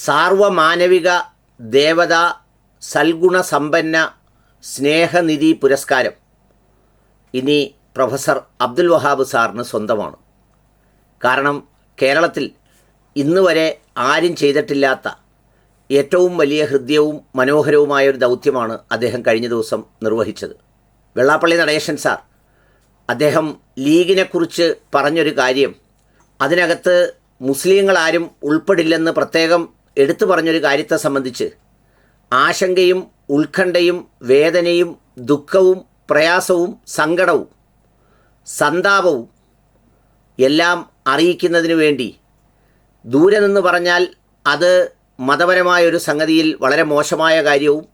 സാർവമാനവിക ദേവത സൽഗുണ സമ്പന്ന സ്നേഹനിധി പുരസ്കാരം ഇനി പ്രൊഫസർ അബ്ദുൽ വഹാബ് സാറിന് സ്വന്തമാണ്. കാരണം കേരളത്തിൽ ഇന്ന് വരെ ആരും ചെയ്തിട്ടില്ലാത്ത ഏറ്റവും വലിയ ഹൃദ്യവും മനോഹരവുമായ ഒരു ദൗത്യമാണ് അദ്ദേഹം കഴിഞ്ഞ ദിവസം നിർവഹിച്ചത്. വെള്ളാപ്പള്ളി നടേശൻ സാർ അദ്ദേഹം ലീഗിനെക്കുറിച്ച് പറഞ്ഞൊരു കാര്യം, അതിനകത്ത് മുസ്ലിങ്ങളാരും ഉൾപ്പെടില്ലെന്ന് പ്രത്യേകം എടുത്തു പറഞ്ഞൊരു കാര്യത്തെ സംബന്ധിച്ച് ആശങ്കയും ഉത്കണ്ഠയും വേദനയും ദുഃഖവും പ്രയാസവും സങ്കടവും സന്താപവും എല്ലാം അറിയിക്കുന്നതിന് വേണ്ടി ദൂരെ നിന്ന് പറഞ്ഞാൽ അത് മതപരമായൊരു സംഗതിയിൽ വളരെ മോശമായ കാര്യവും,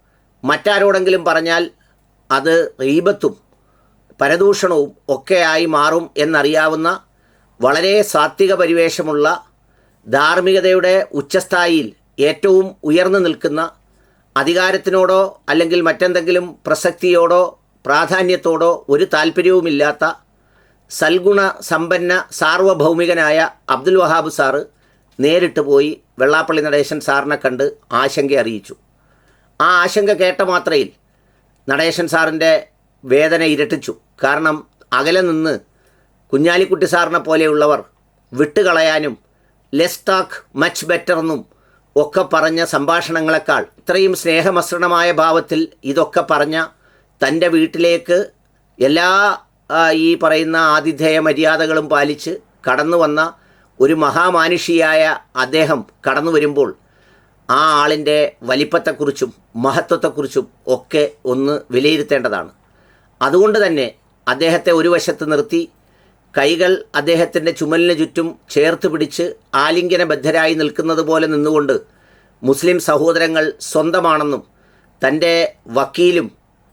മറ്റാരോടെങ്കിലും പറഞ്ഞാൽ അത് ഗീബത്തും പരദൂഷണവും ഒക്കെയായി മാറും എന്നറിയാവുന്ന വളരെ സാത്വിക പരിവേഷമുള്ള ധാർമ്മികതയുടെ ഉച്ചസ്ഥായിയിൽ ഏറ്റവും ഉയർന്നു നിൽക്കുന്ന, അധികാരത്തിനോടോ അല്ലെങ്കിൽ മറ്റെന്തെങ്കിലും പ്രസക്തിയോടോ പ്രാധാന്യത്തോടോ ഒരു താല്പര്യവുമില്ലാത്ത സൽഗുണ സമ്പന്ന സാർവഭൗമികനായ അബ്ദുൽ വഹാബ് സാറ് നേരിട്ട് പോയി വെള്ളാപ്പള്ളി നടേശൻ സാറിനെ കണ്ട് ആശങ്ക അറിയിച്ചു. ആ ആശങ്ക കേട്ട മാത്രയിൽ നടേശൻ സാറിൻ്റെ വേദന ഇരട്ടിച്ചു. കാരണം അകലെ നിന്ന് കുഞ്ഞാലിക്കുട്ടി സാറിനെ പോലെയുള്ളവർ വിട്ടുകളയാനും ലെസ് ടാക്ക് മച്ച് ബെറ്റർ എന്നും ഒക്കെ പറഞ്ഞ സംഭാഷണങ്ങളെക്കാൾ ഇത്രയും സ്നേഹമസൃണമായ ഭാവത്തിൽ ഇതൊക്കെ പറഞ്ഞ തൻ്റെ വീട്ടിലേക്ക് എല്ലാ ഈ പറയുന്ന ആതിഥേയ മര്യാദകളും പാലിച്ച് കടന്നു വന്ന ഒരു മഹാമാനുഷിയായ അദ്ദേഹം കടന്നു വരുമ്പോൾ ആ ആളിൻ്റെ വലിപ്പത്തെക്കുറിച്ചും മഹത്വത്തെക്കുറിച്ചും ഒക്കെ ഒന്ന് വിലയിരുത്തേണ്ടതാണ്. അതുകൊണ്ട് തന്നെ അദ്ദേഹത്തെ ഒരു വശത്ത് നിർത്തി കൈകൾ അദ്ദേഹത്തിൻ്റെ ചുമലിന് ചുറ്റും ചേർത്ത് പിടിച്ച് ആലിംഗനബദ്ധരായി നിൽക്കുന്നത് പോലെ നിന്നുകൊണ്ട് മുസ്ലിം സഹോദരങ്ങൾ സ്വന്തമാണെന്നും തൻ്റെ വക്കീലും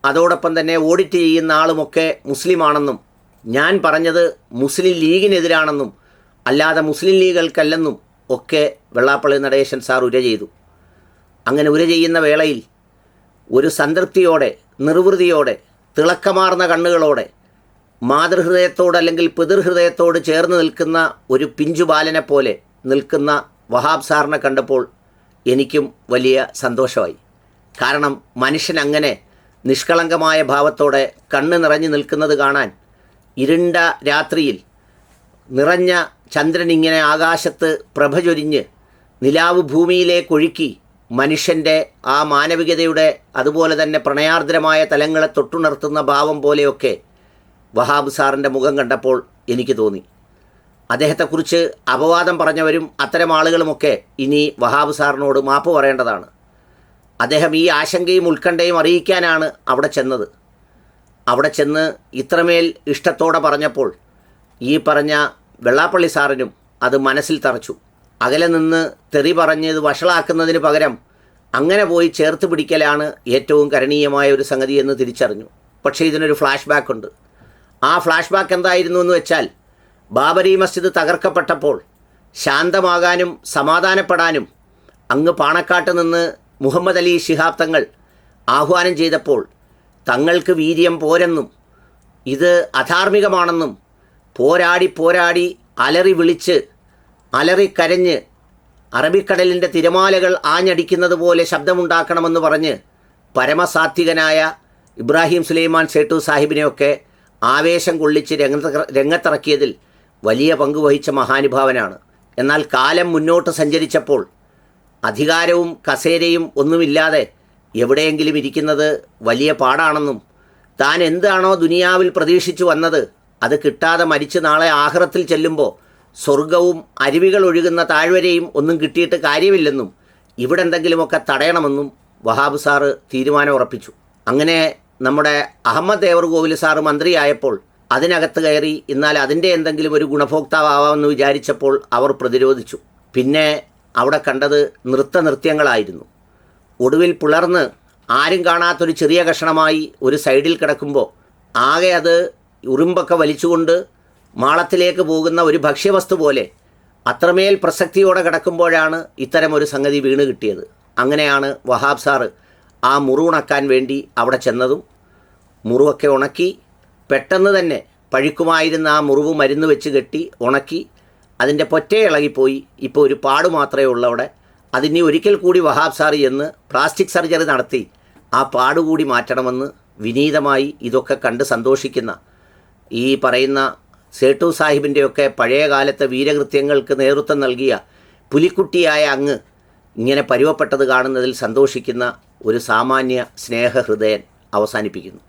അതോടൊപ്പം തന്നെ ഓഡിറ്റ് ചെയ്യുന്ന ആളുമൊക്കെ മുസ്ലിമാണെന്നും ഞാൻ പറഞ്ഞത് മുസ്ലിം ലീഗിനെതിരാണെന്നും അല്ലാതെ മുസ്ലിം ലീഗുകൾക്കല്ലെന്നും ഒക്കെ വെള്ളാപ്പള്ളി നടേശൻ സാർ ഉര ചെയ്തു. അങ്ങനെ ഉര ചെയ്യുന്ന വേളയിൽ ഒരു സംതൃപ്തിയോടെ, നിർവൃതിയോടെ, തിളക്കമാർന്ന കണ്ണുകളോടെ, മാതൃഹൃദയത്തോട് അല്ലെങ്കിൽ പിതൃഹൃദയത്തോട് ചേർന്ന് നിൽക്കുന്ന ഒരു പിഞ്ചുബാലനെ പോലെ നിൽക്കുന്ന വഹാബ് സാറിനെ കണ്ടപ്പോൾ എനിക്കും വലിയ സന്തോഷമായി. കാരണം മനുഷ്യൻ അങ്ങനെ നിഷ്കളങ്കമായ ഭാവത്തോടെ കണ്ണ് നിറഞ്ഞു നിൽക്കുന്നത് കാണാൻ, ഇരുണ്ട രാത്രിയിൽ നിറഞ്ഞ ചന്ദ്രൻ ഇങ്ങനെ ആകാശത്ത് പ്രഭ ചൊരിഞ്ഞ് നിലാവ് ഭൂമിയിലേക്കൊഴുക്കി മനുഷ്യൻ്റെ ആ മാനവികതയുടെ അതുപോലെ തന്നെ പ്രണയാർദ്രമായ തലങ്ങളെ തൊട്ടുണർത്തുന്ന ഭാവം പോലെയൊക്കെ വഹാബ് സാറിൻ്റെ മുഖം കണ്ടപ്പോൾ എനിക്ക് തോന്നി. അദ്ദേഹത്തെക്കുറിച്ച് അപവാദം പറഞ്ഞവരും അത്തരം ആളുകളുമൊക്കെ ഇനി വഹാബ് സാറിനോട് മാപ്പ് പറയേണ്ടതാണ്. അദ്ദേഹം ഈ ആശങ്കയും ഉത്കണ്ഠയും അറിയിക്കാനാണ് അവിടെ ചെന്നത്. അവിടെ ചെന്ന് ഇത്രമേൽ ഇഷ്ടത്തോടെ പറഞ്ഞപ്പോൾ ഈ പറഞ്ഞ വെള്ളാപ്പള്ളി സാറിനും അത് മനസ്സിൽ തറച്ചു. അകലെ നിന്ന് തെറി പറഞ്ഞത് വഷളാക്കുന്നതിന് പകരം അങ്ങനെ പോയി ചേർത്ത് പിടിക്കലാണ് ഏറ്റവും കരണീയമായ ഒരു സംഗതി എന്ന് തിരിച്ചറിഞ്ഞു. പക്ഷേ ഇതിനൊരു ഫ്ലാഷ് ബാക്ക് ഉണ്ട്. ആ ഫ്ലാഷ് ബാക്ക് എന്തായിരുന്നു എന്ന് വെച്ചാൽ, ബാബരി മസ്ജിദ് തകർക്കപ്പെട്ടപ്പോൾ ശാന്തമാകാനും സമാധാനപ്പെടാനും അങ്ങ് പാണക്കാട്ട് നിന്ന് മുഹമ്മദ് അലി ശിഹാബ് തങ്ങൾ ആഹ്വാനം ചെയ്തപ്പോൾ തങ്ങൾക്ക് വീര്യം പോരെന്നും ഇത് അധാർമികമാണെന്നും പോരാടി അലറി വിളിച്ച് അലറിക്കരഞ്ഞ് അറബിക്കടലിൻ്റെ തിരമാലകൾ ആഞ്ഞടിക്കുന്നത് പോലെ ശബ്ദമുണ്ടാക്കണമെന്ന് പറഞ്ഞ് പരമസാത്വികനായ ഇബ്രാഹിം സുലൈമാൻ സേട്ടു സാഹിബിനെയൊക്കെ ആവേശം കൊള്ളിച്ച് രംഗത്തിറക്കിയതിൽ വലിയ പങ്ക് വഹിച്ച മഹാനുഭാവനാണ്. എന്നാൽ കാലം മുന്നോട്ട് സഞ്ചരിച്ചപ്പോൾ അധികാരവും കസേരയും ഒന്നുമില്ലാതെ എവിടെയെങ്കിലും ഇരിക്കുന്നത് വലിയ പാടാണെന്നും താൻ എന്താണോ ദുനിയാവിൽ പ്രതീക്ഷിച്ചു വന്നത് അത് കിട്ടാതെ മരിച്ച് നാളെ ആഖിറത്തിൽ ചെല്ലുമ്പോൾ സ്വർഗവും അരുവികൾ ഒഴുകുന്ന താഴ്വരയും ഒന്നും കിട്ടിയിട്ട് കാര്യമില്ലെന്നും ഇവിടെ എന്തെങ്കിലുമൊക്കെ തടയണമെന്നും വഹാബ് സാറ് തീരുമാനം ഉറപ്പിച്ചു. അങ്ങനെ നമ്മുടെ അഹമ്മദ് ദേവർകോവിൽ സാറ് മന്ത്രിയായപ്പോൾ അതിനകത്ത് കയറി എന്നാൽ അതിൻ്റെ എന്തെങ്കിലും ഒരു ഗുണഭോക്താവാമെന്ന് വിചാരിച്ചപ്പോൾ അവർ പ്രതിരോധിച്ചു. പിന്നെ അവിടെ കണ്ടത് നൃത്യങ്ങളായിരുന്നു. ഒടുവിൽ പുലർന്ന് ആരും കാണാത്തൊരു ചെറിയ കഷണമായി ഒരു സൈഡിൽ കിടക്കുമ്പോൾ ആകെ അത് ഉറുമ്പൊക്കെ വലിച്ചുകൊണ്ട് മാളത്തിലേക്ക് പോകുന്ന ഒരു ഭക്ഷ്യവസ്തു പോലെ അത്രമേൽ പ്രസക്തിയോടെ കിടക്കുമ്പോഴാണ് ഇത്തരം ഒരു സംഗതി വീണ് കിട്ടിയത്. അങ്ങനെയാണ് വഹാബ് സാറ് ആ മുറിവുണക്കാൻ വേണ്ടി അവിടെ ചെന്നതും മുറിവൊക്കെ ഉണക്കി പെട്ടെന്ന് തന്നെ പഴുക്കുമായിരുന്ന ആ മുറിവ് മരുന്ന് വെച്ച് കെട്ടി ഉണക്കി അതിൻ്റെ പൊറ്റ ഇളകിപ്പോയി. ഇപ്പോൾ ഒരു പാട് മാത്രമേ ഉള്ളൂ അവിടെ. അതിനി ഒരിക്കൽ കൂടി വഹാബ് സാർ എന്ന് പ്ലാസ്റ്റിക് സർജറി നടത്തി ആ പാടുകൂടി മാറ്റണമെന്ന് വിനീതമായി ഇതൊക്കെ കണ്ട് സന്തോഷിക്കുന്ന ഈ പറയുന്ന സേട്ടു സാഹിബിൻ്റെയൊക്കെ പഴയ കാലത്തെ വീരകൃത്യങ്ങൾക്ക് നേതൃത്വം നൽകിയ പുലിക്കുട്ടിയായ അങ്ങ് ഇങ്ങനെ പരുവപ്പെട്ടത് കാണുന്നതിൽ സന്തോഷിക്കുന്ന ഒരു സാമാന്യ സ്നേഹഹൃദയൻ അവസാനിപ്പിക്കുന്നു.